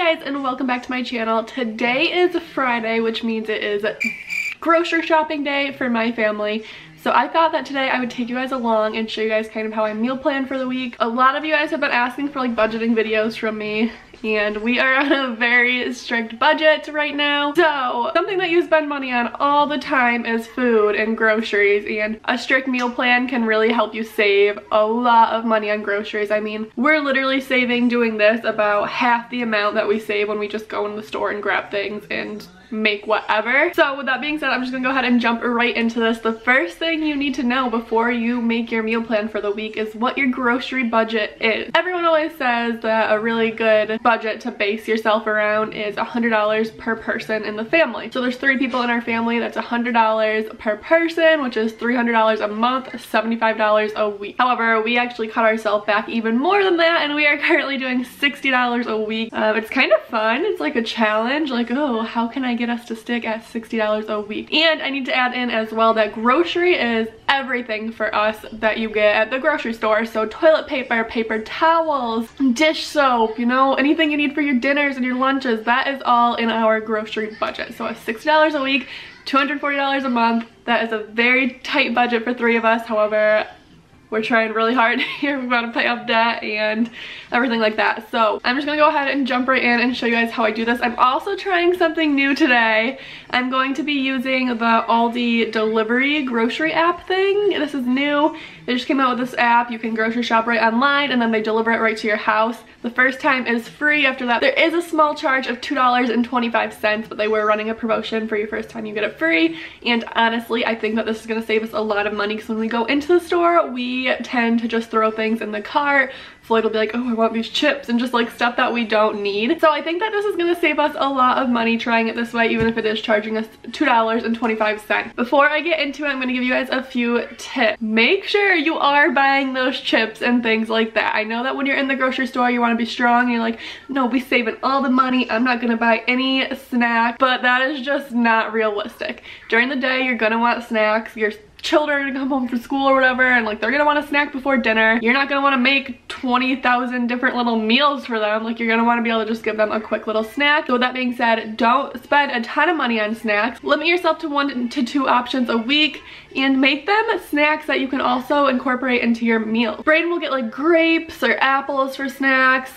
guys, and welcome back to my channel. Today is Friday, which means it is grocery shopping day for my family. So I thought that today I would take you guys along and show you guys kind of how I meal plan for the week. A lot of you guys have been asking for like budgeting videos from me, and we are on a very strict budget right now. So something that you spend money on all the time is food and groceries, and a strict meal plan can really help you save a lot of money on groceries. I mean, we're literally saving doing this about half the amount that we save when we just go in the store and grab things and make whatever. So with that being said, I'm just gonna go ahead and jump right into this. The first thing you need to know before you make your meal plan for the week is what your grocery budget is. Everyone always says that a really good budget to base yourself around is $100 per person in the family. So there's 3 people in our family. That's $100 per person, which is $300 a month, $75 a week. However, we actually cut ourselves back even more than that, and we are currently doing $60 a week. It's kind of fun. It's like a challenge, like, oh, how can I get us to stick at $60 a week? And I need to add in as well that grocery is everything for us that you get at the grocery store. So toilet paper, paper towels, dish soap, you know, anything you need for your dinners and your lunches, that is all in our grocery budget. So it's $60 a week, $240 a month. That is a very tight budget for 3 of us. However, we're trying really hard here. We want to pay off debt and everything like that. So I'm just gonna go ahead and jump right in and show you guys how I do this. I'm also trying something new today. I'm going to be using the Aldi delivery grocery app thing. This is new. They just came out with this app. You can grocery shop right online and then they deliver it right to your house. The first time is free. After that, there is a small charge of $2.25, but they were running a promotion for your first time you get it free. And honestly, I think that this is gonna save us a lot of money because when we go into the store, we tend to just throw things in the cart. Floyd will be like, oh, I want these chips, and just like stuff that we don't need. So I think that this is gonna save us a lot of money trying it this way, even if it is charging us $2.25. Before I get into it, I'm gonna give you guys a few tips. Make sure you are buying those chips and things like that. I know that when you're in the grocery store, you wanna be strong, and you're like, no, we saving all the money. I'm not gonna buy any snack, but that is just not realistic. During the day, you're gonna want snacks. Your children are gonna come home from school or whatever, and like they're gonna want a snack before dinner. You're not gonna want to make 20,000 different little meals for them. Like, you're gonna want to be able to just give them a quick little snack. So with that being said, don't spend a ton of money on snacks. Limit yourself to 1 to 2 options a week, and make them snacks that you can also incorporate into your meal. Brayden will get like grapes or apples for snacks.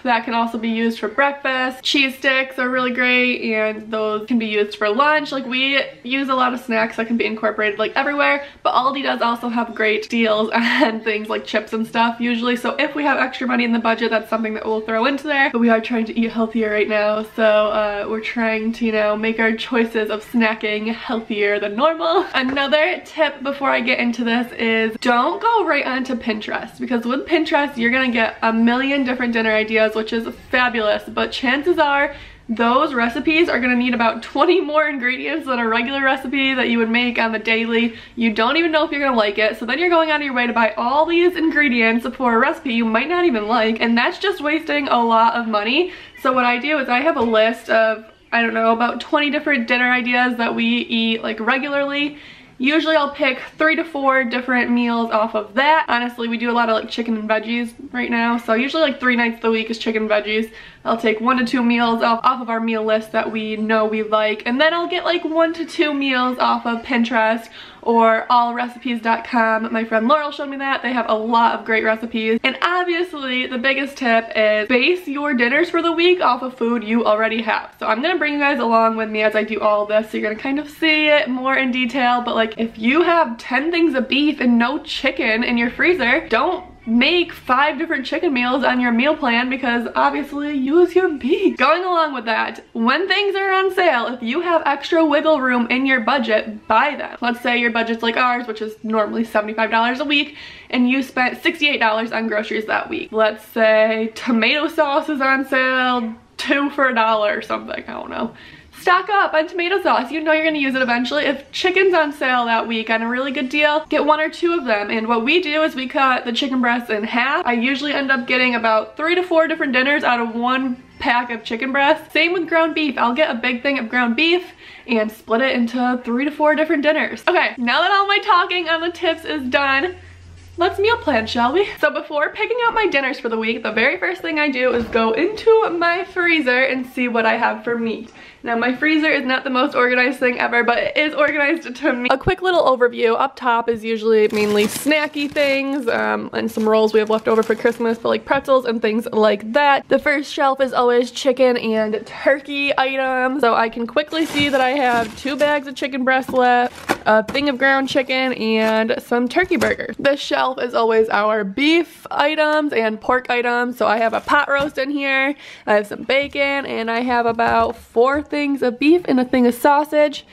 That can also be used for breakfast. Cheese sticks are really great, and those can be used for lunch. Like, we use a lot of snacks that can be incorporated like everywhere, but Aldi does also have great deals on things like chips and stuff usually. So if we have extra money in the budget, that's something that we'll throw into there. But we are trying to eat healthier right now, so we're trying to, you know, make our choices of snacking healthier than normal. Another tip before I get into this is don't go right onto Pinterest, because with Pinterest, you're gonna get a million different dinner ideas, which is fabulous, but chances are those recipes are gonna need about 20 more ingredients than a regular recipe that you would make on the daily. You don't even know if you're gonna like it, so then you're going out of your way to buy all these ingredients for a recipe you might not even like, and that's just wasting a lot of money. So what I do is I have a list of, I don't know, about 20 different dinner ideas that we eat like regularly. Usually I'll pick 3 to 4 different meals off of that. Honestly, we do a lot of like chicken and veggies right now, so usually like 3 nights of the week is chicken and veggies. I'll take 1 to 2 meals off of our meal list that we know we like, and then I'll get like 1 to 2 meals off of Pinterest or allrecipes.com. My friend Laurel showed me that. They have a lot of great recipes. And obviously the biggest tip is base your dinners for the week off of food you already have. So I'm gonna bring you guys along with me as I do all of this, so you're gonna kind of see it more in detail. But like, if you have 10 things of beef and no chicken in your freezer, don't make 5 different chicken meals on your meal plan, because obviously use your beef. Going along with that, when things are on sale, if you have extra wiggle room in your budget, buy them. Let's say your budget's like ours, which is normally $75 a week, and you spent $68 on groceries that week. Let's say tomato sauce is on sale, 2 for $1 or something, I don't know. Stock up on tomato sauce. You know you're gonna use it eventually. If chicken's on sale that week on a really good deal, get 1 or 2 of them. And what we do is we cut the chicken breasts in half. I usually end up getting about 3 to 4 different dinners out of 1 pack of chicken breasts. Same with ground beef. I'll get a big thing of ground beef and split it into 3 to 4 different dinners. Okay, now that all my talking on the tips is done, let's meal plan, shall we? So before picking out my dinners for the week, the very first thing I do is go into my freezer and see what I have for meat. Now my freezer is not the most organized thing ever, but it is organized to me. A quick little overview. Up top is usually mainly snacky things and some rolls we have left over for Christmas, but like pretzels and things like that. The first shelf is always chicken and turkey items. So I can quickly see that I have 2 bags of chicken breast left, a thing of ground chicken, and some turkey burgers. This shelf is always our beef items and pork items. So I have a pot roast in here, I have some bacon, and I have about 4 things of beef and a thing of sausage.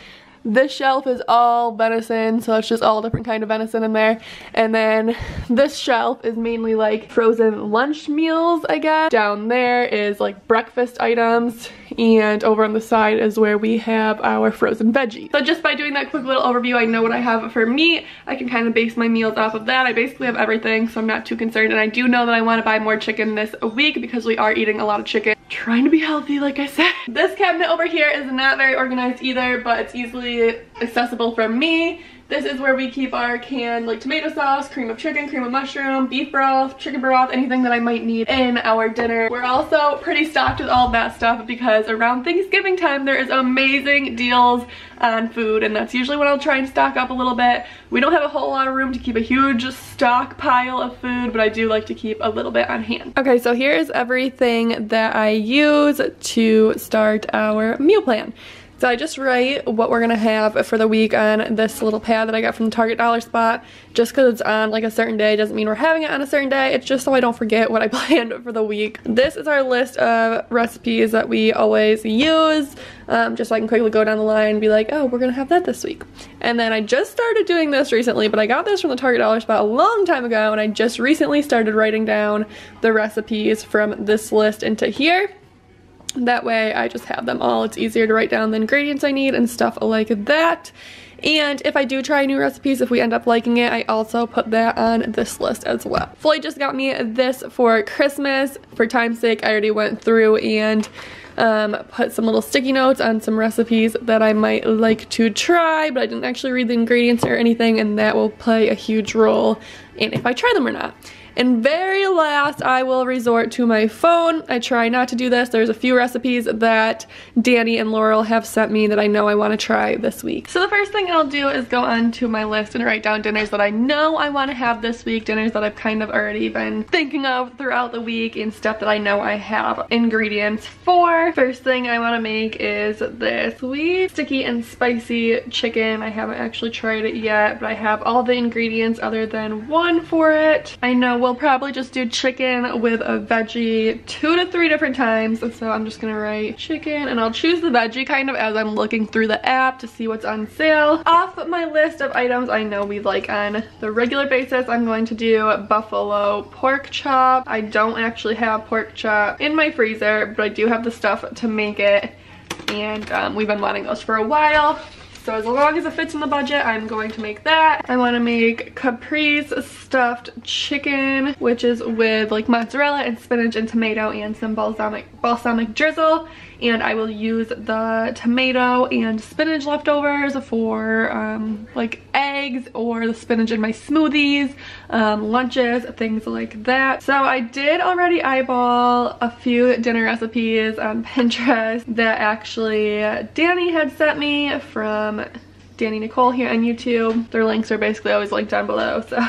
This shelf is all venison, so it's just all different kind of venison in there. And then this shelf is mainly like frozen lunch meals, I guess. Down there is like breakfast items, and over on the side is where we have our frozen veggies. So just by doing that quick little overview, I know what I have for meat. I can kind of base my meals off of that. I basically have everything, so I'm not too concerned. And I do know that I want to buy more chicken this week because we are eating a lot of chicken. Trying to be healthy, like I said. This cabinet over here is not very organized either, but it's easily accessible for me. This is where we keep our canned like tomato sauce, cream of chicken, cream of mushroom, beef broth, chicken broth, anything that I might need in our dinner. We're also pretty stocked with all of that stuff because around Thanksgiving time there is amazing deals on food, and that's usually when I'll try and stock up a little bit. We don't have a whole lot of room to keep a huge stockpile of food, but I do like to keep a little bit on hand. Okay, so here is everything that I use to start our meal plan. So I just write what we're gonna have for the week on this little pad that I got from the Target dollar spot. Just because it's on like a certain day doesn't mean we're having it on a certain day. It's just so I don't forget what I planned for the week. This is our list of recipes that we always use, just so I can quickly go down the line and be like, oh, we're gonna have that this week. And then I just started doing this recently, but I got this from the Target dollar spot a long time ago, and I just recently started writing down the recipes from this list into here. That way I just have them all. It's easier to write down the ingredients I need and stuff like that. And if I do try new recipes, if we end up liking it, I also put that on this list as well. Floyd just got me this for Christmas. For time's sake, I already went through and put some little sticky notes on some recipes that I might like to try, but I didn't actually read the ingredients or anything, and that will play a huge role in if I try them or not. And very last, I will resort to my phone. I try not to do this. There's a few recipes that Danny and Laurel have sent me that I know I want to try this week. So the first thing I'll do is go onto my list and write down dinners that I know I want to have this week, dinners that I've kind of already been thinking of throughout the week, and stuff that I know I have ingredients for. First thing I want to make is this sweet, sticky, and spicy chicken. I haven't actually tried it yet, but I have all the ingredients other than one for it. I know we'll probably just do chicken with a veggie 2 to 3 different times, so I'm just gonna write chicken, and I'll choose the veggie kind of as I'm looking through the app to see what's on sale. Off my list of items I know we like on the regular basis, I'm going to do buffalo pork chop. I don't actually have pork chop in my freezer, but I do have the stuff to make it, and we've been wanting those for a while. So as long as it fits in the budget, I'm going to make that. I want to make caprese stuffed chicken, which is with like mozzarella and spinach and tomato and some balsamic drizzle. And I will use the tomato and spinach leftovers for like eggs, or the spinach in my smoothies, lunches, things like that. So I did already eyeball a few dinner recipes on Pinterest that actually Danny had sent me from Danny Nicole here on YouTube. Their links are basically always linked down below, so.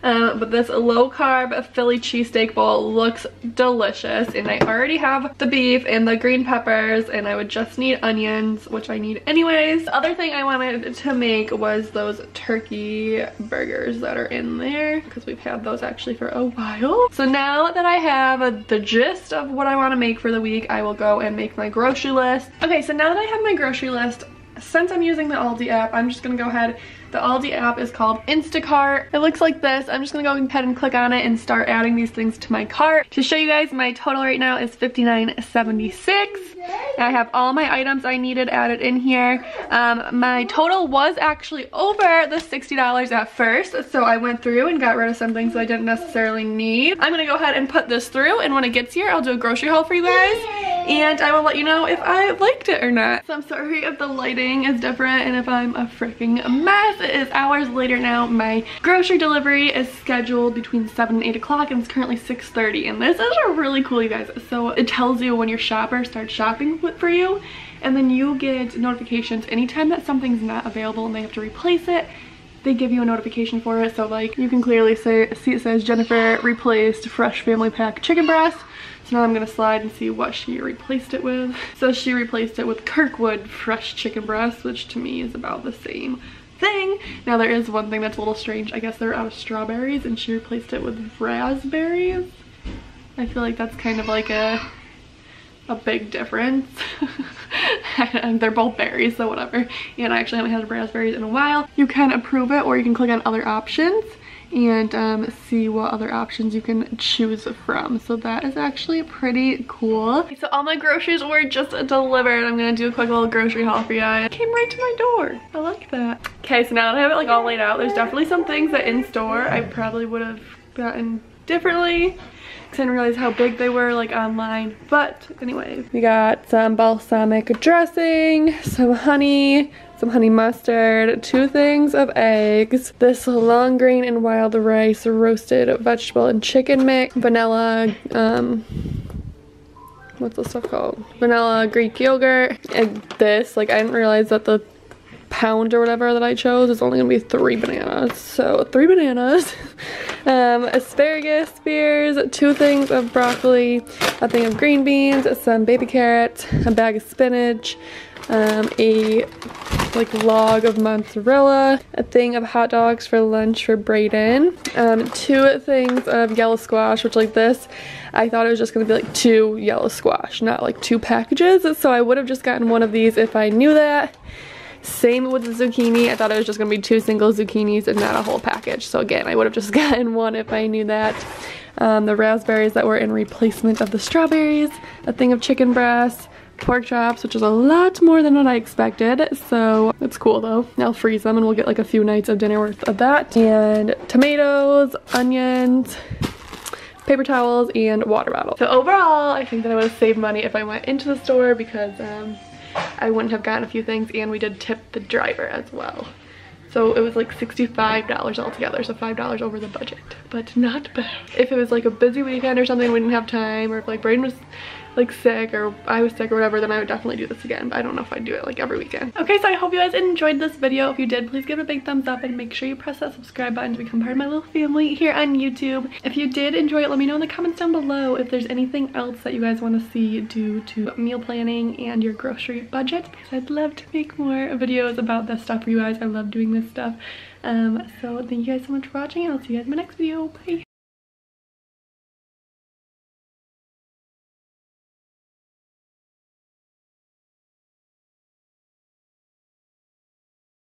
But this low-carb Philly cheesesteak bowl looks delicious, and I already have the beef and the green peppers, and I would just need onions, which I need anyways. The other thing I wanted to make was those turkey burgers that are in there, because we've had those actually for a while. So now that I have the gist of what I want to make for the week, I will go and make my grocery list. Okay, so now that I have my grocery list, since I'm using the Aldi app, I'm just gonna go ahead. The Aldi app is called Instacart. It looks like this. I'm just gonna go ahead and click on it and start adding these things to my cart. To show you guys, my total right now is $59.76. I have all my items I needed added in here. My total was actually over the $60 at first, so I went through and got rid of some things that I didn't necessarily need. I'm gonna go ahead and put this through, and when it gets here, I'll do a grocery haul for you guys. and I will let you know if I liked it or not. So I'm sorry if the lighting is different and if I'm a freaking mess. It is hours later now. My grocery delivery is scheduled between 7 and 8 o'clock and it's currently 6:30, and this is really cool, you guys. So it tells you when your shopper starts shopping for you, and then you get notifications anytime that something's not available and they have to replace it. They give you a notification for it. So like you can clearly see it says Jennifer replaced fresh family pack chicken breast. So now I'm gonna slide and see what she replaced it with. So she replaced it with Kirkwood fresh chicken breast, which to me is about the same thing. Now there is one thing that's a little strange. I guess they're out of strawberries and she replaced it with raspberries. I feel like that's kind of like a big difference. They're both berries, so whatever. And I actually haven't had raspberries in a while. You can approve it, or you can click on other options and see what other options you can choose from. So that is actually pretty cool. So all my groceries were just delivered. I'm gonna do a quick little grocery haul for you guys. It came right to my door. I like that. Okay, so now that I have it like all laid out, there's definitely some things that in store I probably would have gotten differently. I didn't realize how big they were like online. But anyway, we got some balsamic dressing, some honey mustard, 2 things of eggs, this long grain and wild rice roasted vegetable and chicken mix, vanilla, what's this stuff called? Vanilla Greek yogurt, and this, like I didn't realize that the pound or whatever that I chose is only gonna be 3 bananas. So 3 bananas, asparagus spears, 2 things of broccoli, a thing of green beans, some baby carrots, a bag of spinach, a like log of mozzarella, a thing of hot dogs for lunch for Brayden, 2 things of yellow squash, which like this, I thought it was just gonna be like 2 yellow squash, not like 2 packages. So I would have just gotten one of these if I knew that. Same with the zucchini. I thought it was just gonna be 2 single zucchinis and not a whole package. So again, I would have just gotten one if I knew that. The raspberries that were in replacement of the strawberries, a thing of chicken breast, pork chops, which is a lot more than what I expected. So it's cool though. I'll freeze them and we'll get like a few nights of dinner worth of that. And tomatoes, onions, paper towels, and water bottle. So overall, I think that I would have saved money if I went into the store because I wouldn't have gotten a few things, and we did tip the driver as well. So it was like $65 altogether, so $5 over the budget, but not bad. If it was like a busy weekend or something, we didn't have time, or if like Brayden was like sick or I was sick or whatever, then I would definitely do this again, but I don't know if I'd do it like every weekend. Okay, so I hope you guys enjoyed this video. If you did, please give it a big thumbs up and make sure you press that subscribe button to become part of my little family here on YouTube. If you did enjoy it, let me know in the comments down below if there's anything else that you guys want to see due to meal planning and your grocery budget, because I'd love to make more videos about this stuff for you guys. I love doing this stuff. So thank you guys so much for watching, and I'll see you guys in my next video. Bye.